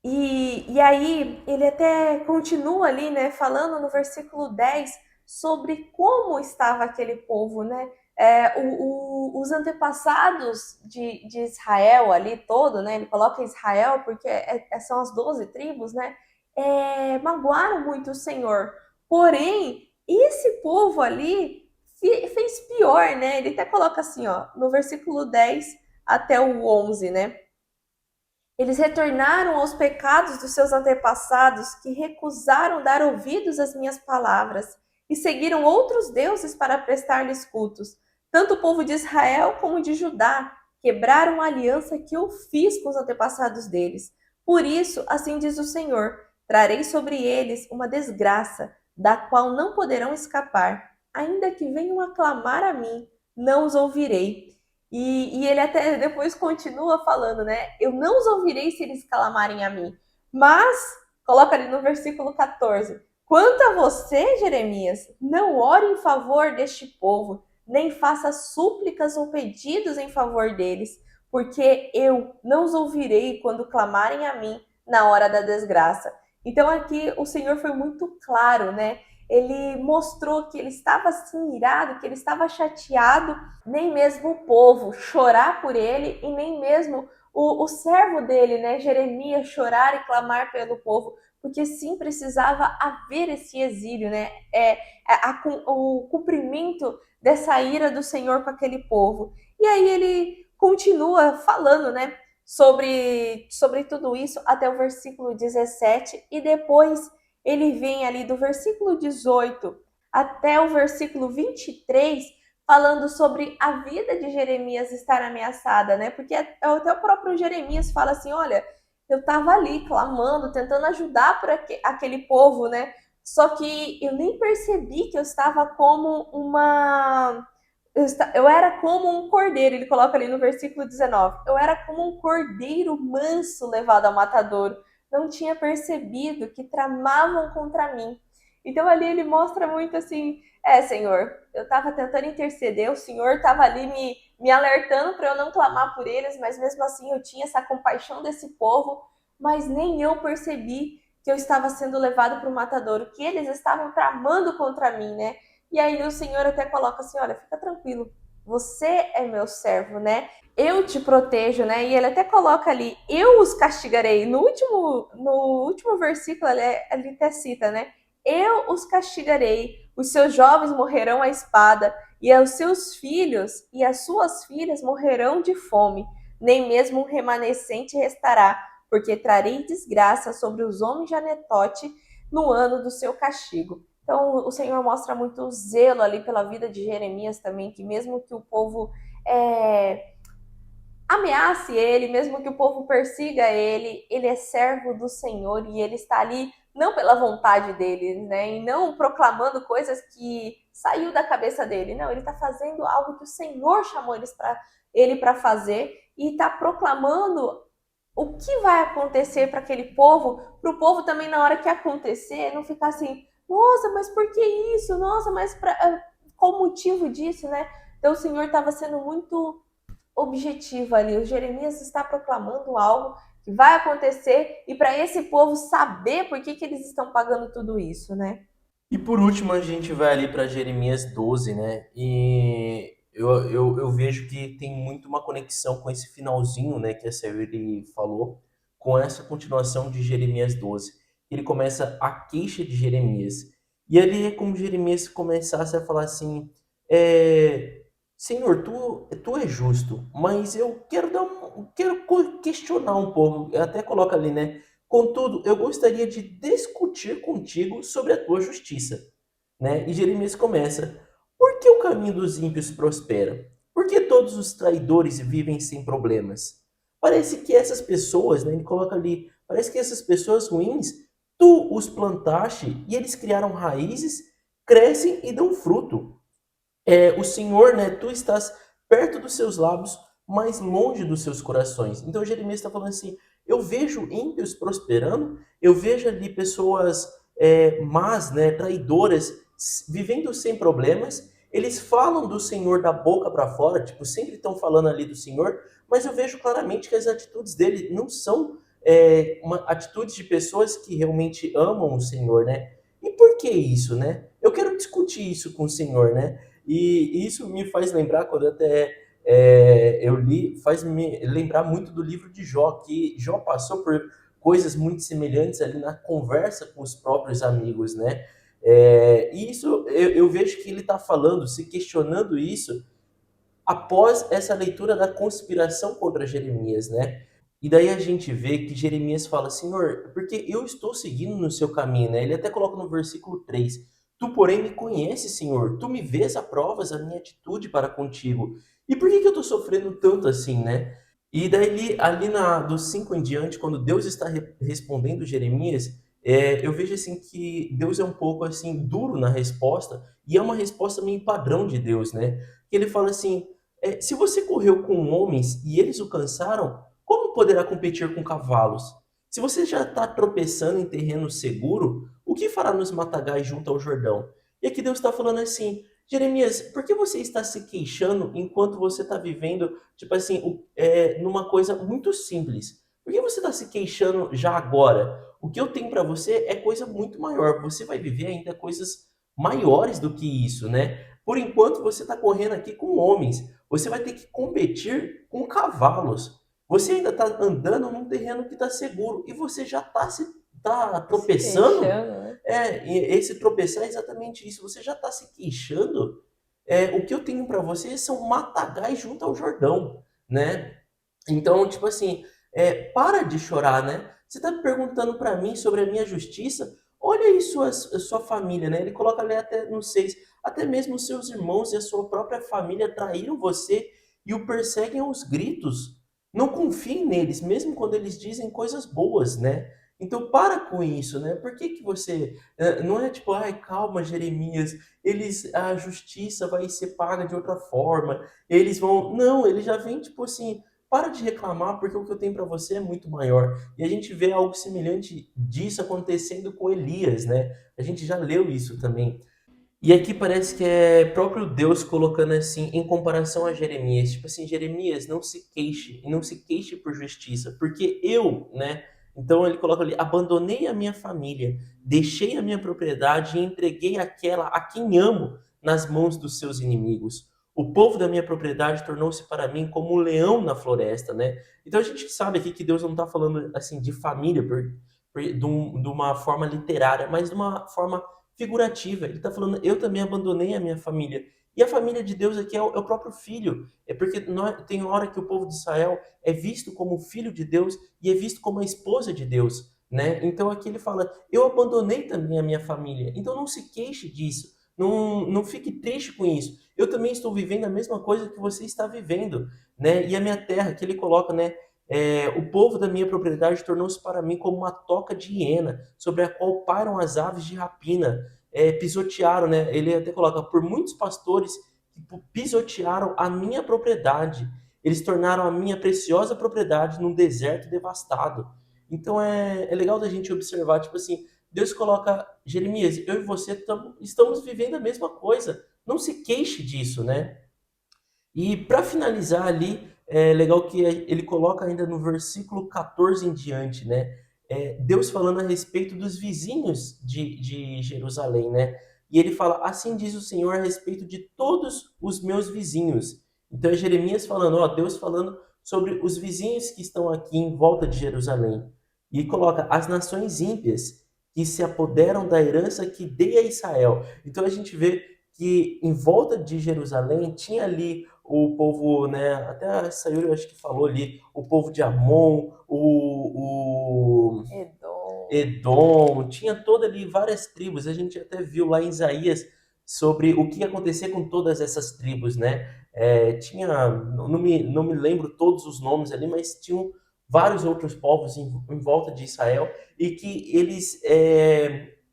E aí ele até continua ali, né, falando no versículo 10 sobre como estava aquele povo, né? Os antepassados de Israel ali todo, né? Ele coloca Israel porque são as 12 tribos, né? Magoaram muito o Senhor. Porém, esse povo ali fez pior, né? Ele até coloca assim, ó, no versículo 10 até o 11, né? Eles retornaram aos pecados dos seus antepassados, que recusaram dar ouvidos às minhas palavras e seguiram outros deuses para prestar-lhes cultos. Tanto o povo de Israel como de Judá quebraram a aliança que eu fiz com os antepassados deles. Por isso, assim diz o Senhor, trarei sobre eles uma desgraça, da qual não poderão escapar. Ainda que venham a clamar a mim, não os ouvirei. E ele até depois continua falando, né? Eu não os ouvirei se eles clamarem a mim. Mas, coloca ali no versículo 14: quanto a você, Jeremias, não ore em favor deste povo, nem faça súplicas ou pedidos em favor deles, porque eu não os ouvirei quando clamarem a mim na hora da desgraça. Então aqui o Senhor foi muito claro, né? Ele mostrou que ele estava assim irado, que ele estava chateado, nem mesmo o povo chorar por ele e nem mesmo o servo dele, né, Jeremias, chorar e clamar pelo povo, porque sim precisava haver esse exílio, né, o cumprimento dessa ira do Senhor com aquele povo. E aí ele continua falando, né, sobre tudo isso até o versículo 17 e depois ele vem ali do versículo 18 até o versículo 23 falando sobre a vida de Jeremias estar ameaçada, né? Porque até o próprio Jeremias fala assim, olha, eu estava ali clamando, tentando ajudar por aquele povo, né? Só que eu nem percebi que eu estava como uma... Eu era como um cordeiro, ele coloca ali no versículo 19. Eu era como um cordeiro manso levado ao matadouro. Não tinha percebido que tramavam contra mim. Então ali ele mostra muito assim, Senhor, eu estava tentando interceder, o Senhor estava ali me alertando para eu não clamar por eles, mas mesmo assim eu tinha essa compaixão desse povo, mas nem eu percebi que eu estava sendo levado para o matadouro, que eles estavam tramando contra mim, né? E aí o Senhor até coloca assim, olha, fica tranquilo, você é meu servo, né? Eu te protejo, né? E ele até coloca ali, eu os castigarei. No último versículo, ele até cita, né? Eu os castigarei, os seus jovens morrerão à espada, e os seus filhos e as suas filhas morrerão de fome, nem mesmo um remanescente restará, porque trarei desgraça sobre os homens de Anetote no ano do seu castigo. Então, o Senhor mostra muito zelo ali pela vida de Jeremias também, que mesmo que o povo ameace ele, mesmo que o povo persiga ele, ele é servo do Senhor e ele está ali não pela vontade dele, né? E não proclamando coisas que saiu da cabeça dele. Não, ele está fazendo algo que o Senhor chamou ele para fazer e está proclamando o que vai acontecer para aquele povo, para o povo também na hora que acontecer, não ficar assim, nossa, mas por que isso? Nossa, mas qual o motivo disso, né? Então o Senhor estava sendo muito objetivo ali. O Jeremias está proclamando algo que vai acontecer e para esse povo saber por que eles estão pagando tudo isso, né? E por último, a gente vai ali para Jeremias 12, né? E eu vejo que tem muito uma conexão com esse finalzinho, né, que a Sayuri falou, com essa continuação de Jeremias 12. Ele começa a queixa de Jeremias. E ali é como Jeremias começasse a falar assim: Senhor, tu é justo, mas eu quero questionar um pouco. Até coloca ali, né? Contudo, eu gostaria de discutir contigo sobre a tua justiça, né? E Jeremias começa: por que o caminho dos ímpios prospera? Por que todos os traidores vivem sem problemas? Parece que essas pessoas, né, ele coloca ali, parece que essas pessoas ruins, tu os plantaste e eles criaram raízes, crescem e dão fruto. O Senhor, né, tu estás perto dos seus lábios, mas longe dos seus corações. Então Jeremias está falando assim: eu vejo ímpios prosperando, eu vejo ali pessoas más, né, traidoras, vivendo sem problemas. Eles falam do Senhor da boca para fora, tipo, sempre estão falando ali do Senhor, mas eu vejo claramente que as atitudes dele não são atitudes de pessoas que realmente amam o Senhor, né? E por que isso, né? Eu quero discutir isso com o Senhor, né? E isso me faz lembrar, quando até eu li, faz me lembrar muito do livro de Jó, que Jó passou por coisas muito semelhantes ali na conversa com os próprios amigos, né? E isso eu vejo que ele está falando, se questionando isso, após essa leitura da conspiração contra Jeremias, né? E daí a gente vê que Jeremias fala, Senhor, porque eu estou seguindo no seu caminho, né? Ele até coloca no versículo 3, tu, porém, me conheces, Senhor, tu me vês a provas a minha atitude para contigo. E por que que eu estou sofrendo tanto assim, né? E daí dos 5 em diante, quando Deus está respondendo Jeremias, eu vejo assim que Deus é um pouco assim duro na resposta, e é uma resposta meio padrão de Deus, né? Que ele fala assim, se você correu com homens e eles o cansaram, como poderá competir com cavalos? Se você já está tropeçando em terreno seguro, o que fará nos matagais junto ao Jordão? E aqui Deus está falando assim, Jeremias, por que você está se queixando enquanto você está vivendo, tipo assim, numa coisa muito simples? Por que você está se queixando já agora? O que eu tenho para você é coisa muito maior. Você vai viver ainda coisas maiores do que isso, né? Por enquanto você está correndo aqui com homens. Você vai ter que competir com cavalos. Você ainda está andando num terreno que está seguro e você já está tá Se tropeçando. queixando, né? E esse tropeçar é exatamente isso. Você já está se queixando. O que eu tenho para você são matagais junto ao Jordão, né? Então, tipo assim, para de chorar, né? Você está perguntando para mim sobre a minha justiça? Olha aí sua família, né? Ele coloca ali até no 6, até mesmo os seus irmãos e a sua própria família traíram você e o perseguem aos gritos. Não confie neles, mesmo quando eles dizem coisas boas, né? Então para com isso, né? Por que que você não é tipo, ai, calma, Jeremias, a justiça vai ser paga de outra forma, eles vão, não, ele já vem tipo assim, para de reclamar, porque o que eu tenho para você é muito maior. E a gente vê algo semelhante disso acontecendo com Elias, né? A gente já leu isso também. E aqui parece que é próprio Deus colocando assim em comparação a Jeremias, tipo assim, Jeremias, não se queixe, e não se queixe por justiça, porque eu, né? Então ele coloca ali, abandonei a minha família, deixei a minha propriedade e entreguei aquela a quem amo nas mãos dos seus inimigos. O povo da minha propriedade tornou-se para mim como um leão na floresta, né? Então a gente sabe aqui que Deus não está falando assim de família de uma forma literária, mas de uma forma figurativa. Ele está falando, eu também abandonei a minha família. E a família de Deus aqui é o próprio filho. É porque tem hora que o povo de Israel é visto como filho de Deus e é visto como a esposa de Deus, né? Então aqui ele fala, eu abandonei também a minha família. Então não se queixe disso. Não fique triste com isso. Eu também estou vivendo a mesma coisa que você está vivendo, né? E a minha terra, que ele coloca, né? O povo da minha propriedade tornou-se para mim como uma toca de hiena, sobre a qual pairam as aves de rapina. Pisotearam, né? Ele até coloca, por muitos pastores que pisotearam a minha propriedade. Eles tornaram a minha preciosa propriedade num deserto devastado. Então é legal da gente observar, tipo assim, Deus coloca, Jeremias, eu e você estamos vivendo a mesma coisa. Não se queixe disso, né? E para finalizar ali, é legal que ele coloca ainda no versículo 14 em diante, né? Deus falando a respeito dos vizinhos de Jerusalém, né? E ele fala, assim diz o Senhor a respeito de todos os meus vizinhos. Então é Jeremias falando, ó, Deus falando sobre os vizinhos que estão aqui em volta de Jerusalém. E coloca as nações ímpias que se apoderam da herança que dei a Israel. Então a gente vê que em volta de Jerusalém tinha ali o povo, né? Até a Sayuri, eu acho que falou ali, o povo de Amon, o Edom. Edom, tinha toda ali várias tribos. A gente até viu lá em Isaías sobre o que ia acontecer com todas essas tribos, né? Não me lembro todos os nomes ali, mas tinham vários outros povos em volta de Israel e que eles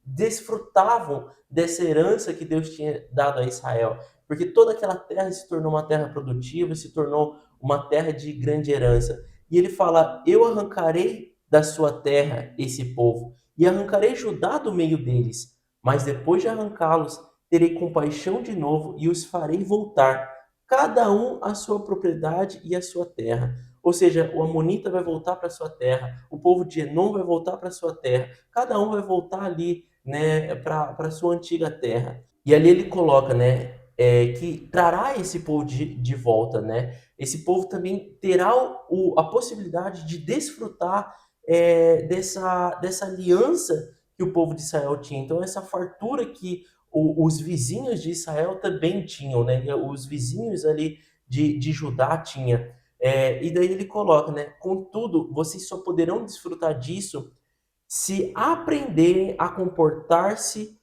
desfrutavam dessa herança que Deus tinha dado a Israel, porque toda aquela terra se tornou uma terra produtiva, se tornou uma terra de grande herança. E ele fala: Eu arrancarei da sua terra esse povo, e arrancarei Judá do meio deles, mas depois de arrancá-los, terei compaixão de novo e os farei voltar, cada um à sua propriedade e à sua terra. Ou seja, o Amonita vai voltar para sua terra, o povo de Enom vai voltar para sua terra, cada um vai voltar ali, né, para sua antiga terra. E ali ele coloca, né, que trará esse povo de volta, né? Esse povo também terá a possibilidade de desfrutar dessa aliança que o povo de Israel tinha. Então, essa fartura que os vizinhos de Israel também tinham, né? Os vizinhos ali de Judá tinha. E daí ele coloca, né? Contudo, vocês só poderão desfrutar disso se aprenderem a comportar-se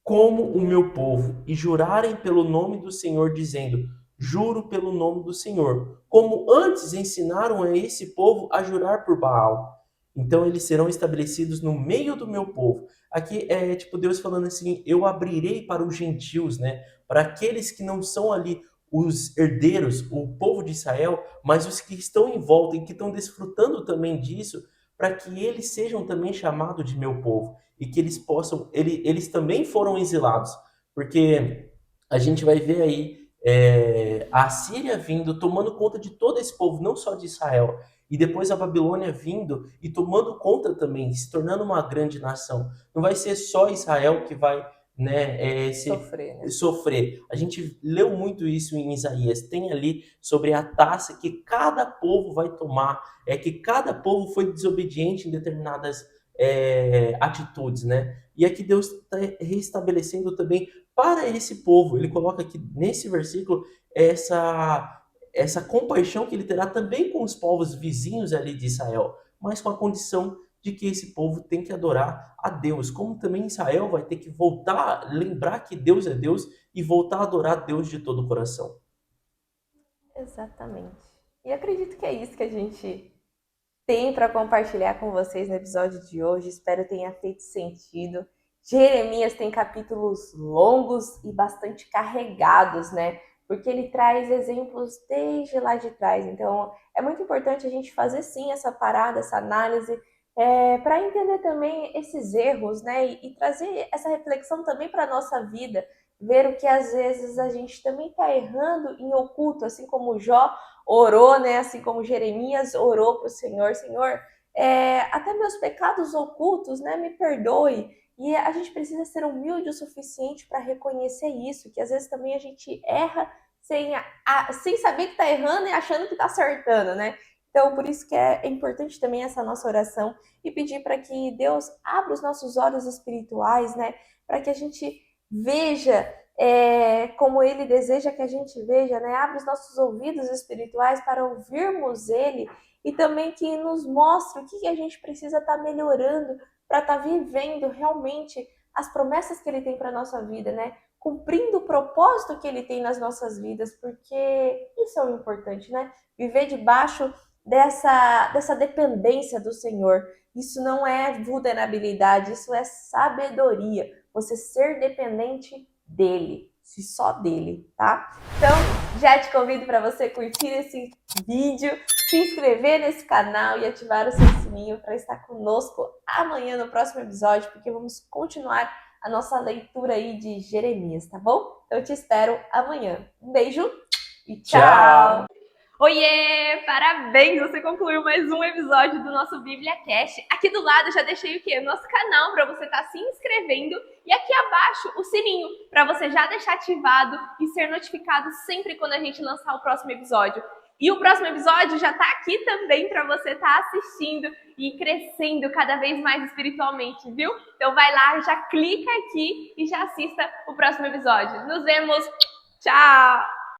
como o meu povo e jurarem pelo nome do Senhor, dizendo: juro pelo nome do Senhor, como antes ensinaram a esse povo a jurar por Baal. Então eles serão estabelecidos no meio do meu povo. Aqui é tipo Deus falando assim: eu abrirei para os gentios, né? Para aqueles que não são ali os herdeiros, o povo de Israel, mas os que estão em volta e que estão desfrutando também disso, para que eles sejam também chamados de meu povo e que eles possam, eles também foram exilados, porque a gente vai ver aí a Síria vindo, tomando conta de todo esse povo, não só de Israel, e depois a Babilônia vindo e tomando conta também, se tornando uma grande nação. Não vai ser só Israel que vai, né, Sofrer, né? sofrer. A gente leu muito isso em Isaías. Tem ali sobre a taça que cada povo vai tomar, que cada povo foi desobediente em determinadas atitudes, né? E aqui Deus está restabelecendo também para esse povo. Ele coloca aqui nesse versículo essa compaixão que ele terá também com os povos vizinhos ali de Israel, mas com a condição de que esse povo tem que adorar a Deus, como também Israel vai ter que voltar, lembrar que Deus é Deus e voltar a adorar a Deus de todo o coração. Exatamente. E acredito que é isso que a gente tem para compartilhar com vocês no episódio de hoje. Espero que tenha feito sentido. Jeremias tem capítulos longos e bastante carregados, né? Porque ele traz exemplos desde lá de trás. Então, é muito importante a gente fazer sim essa parada, essa análise, para entender também esses erros, né? E trazer essa reflexão também para a nossa vida. Ver o que às vezes a gente também está errando em oculto, assim como Jó orou, né? Assim como Jeremias orou para o Senhor, Senhor, até meus pecados ocultos, né? Me perdoe. E a gente precisa ser humilde o suficiente para reconhecer isso, que às vezes também a gente erra sem saber que está errando e achando que está acertando, né? Então, por isso que é importante também essa nossa oração e pedir para que Deus abra os nossos olhos espirituais, né? Para que a gente veja como Ele deseja que a gente veja, né? Abre os nossos ouvidos espirituais para ouvirmos Ele e também que nos mostre o que a gente precisa estar melhorando para estar vivendo realmente as promessas que Ele tem para a nossa vida, né? Cumprindo o propósito que Ele tem nas nossas vidas, porque isso é o importante, né? Viver debaixo dessa dependência do Senhor. Isso não é vulnerabilidade, isso é sabedoria. Você ser dependente dele, se só dele, tá? Então, já te convido para você curtir esse vídeo, se inscrever nesse canal e ativar o seu sininho para estar conosco amanhã no próximo episódio, porque vamos continuar a nossa leitura aí de Jeremias, tá bom? Então, eu te espero amanhã. Um beijo e tchau! Oiê! Parabéns! Você concluiu mais um episódio do nosso Bíblia Cast. Aqui do lado eu já deixei o quê? O nosso canal para você estar se inscrevendo e aqui abaixo o sininho para você já deixar ativado e ser notificado sempre quando a gente lançar o próximo episódio. E o próximo episódio já está aqui também para você estar assistindo e crescendo cada vez mais espiritualmente, viu? Então vai lá, já clica aqui e já assista o próximo episódio. Nos vemos! Tchau!